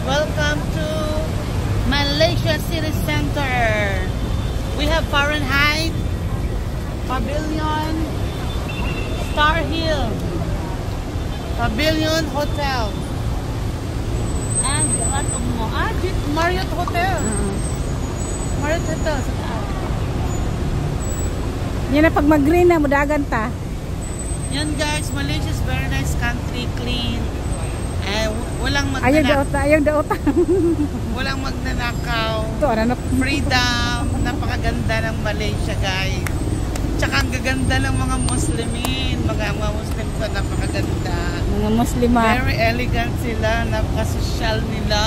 welcome to Malaysia City Center. We have Fahrenheit, Pavilion, Star Hill, Pavilion Hotel, and a lot of more. Marriott Hotel. Marriott Hotel. Yan na pag mag-green na, mudagan ta. Yan guys, Malaysia is very nice country, clean. Walang Ayaw daot. Walang magnanakaw. Ito, ano na? Freedom. Napakaganda ng Malaysia guys. Tsaka ang gaganda ng mga Muslimin. Mga Muslim ko, napakaganda. Mga Muslima. Very elegant sila. Napaka-social nila.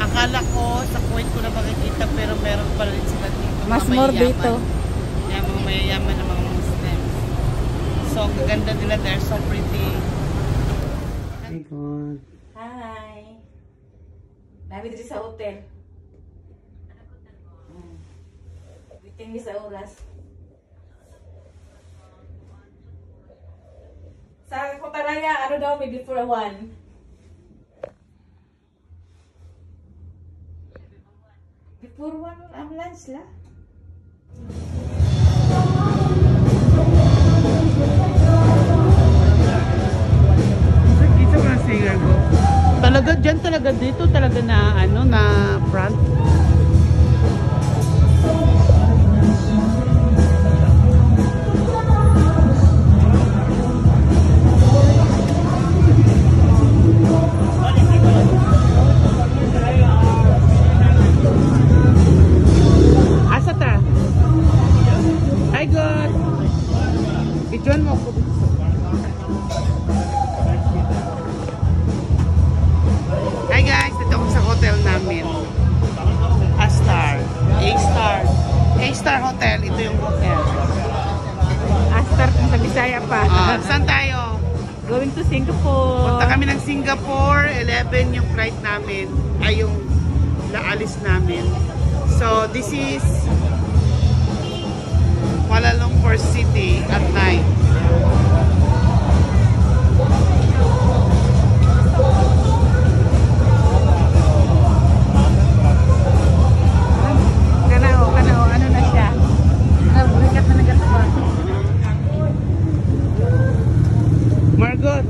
Akala ko sa Kuwait ko na makikita pero meron pa rin sila dito. Mas more dito. Yan, mga mayayaman ng mga Muslim. So, ang gaganda nila. They're so pretty. Hi, God. Hi. Namin dito sa hotel. Waiting sa oras. Sa Kotaraya, ano daw, maybe for a one. Before one, ang lunch la. Talaga dyan, talaga dito, talaga na ano, na front. Asa ta? Hi God. Ijuan mo ko. Hi guys, dito ako sa hotel namin. A-Star Hotel, ito yung hotel. Astar kung sa Bisaya pa. Saan tayo? Going to Singapore. Punta kami ng Singapore, 11 yung flight namin, ay yung naalis namin. So this is Kuala Lumpur City at night. Ano na siya? Naglikat na nagaspa. Margot,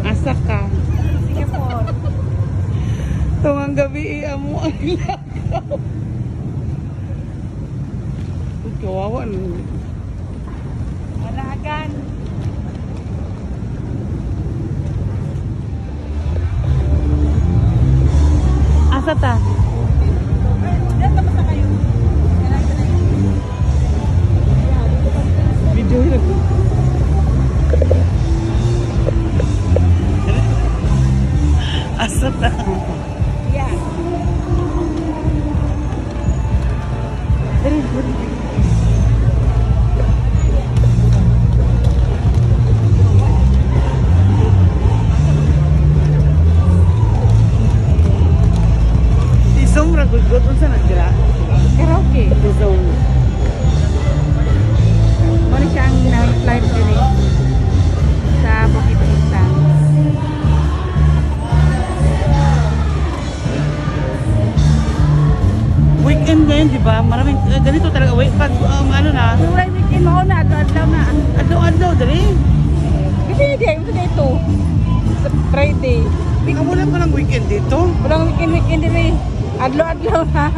asa ka? Singapore. Tungang gabi amo ang lakaw. Kawawa na. Walagan. Asa ta? Video yun. Asa ta? Yeah. Isong ragugot unsa na dira? Karaoke. Isong. Muna siya ang na-flight diri sa Bukit Bintang. Weekend ngayon, di ba? Maraming ganito talaga. Pag ano na? Suray weekend mo na, adlaw na. Adlaw dali. Kasi hindi, ito na ito. Sa Friday. Wala ka ng weekend dito? Walang weekend diri. Adlaw na.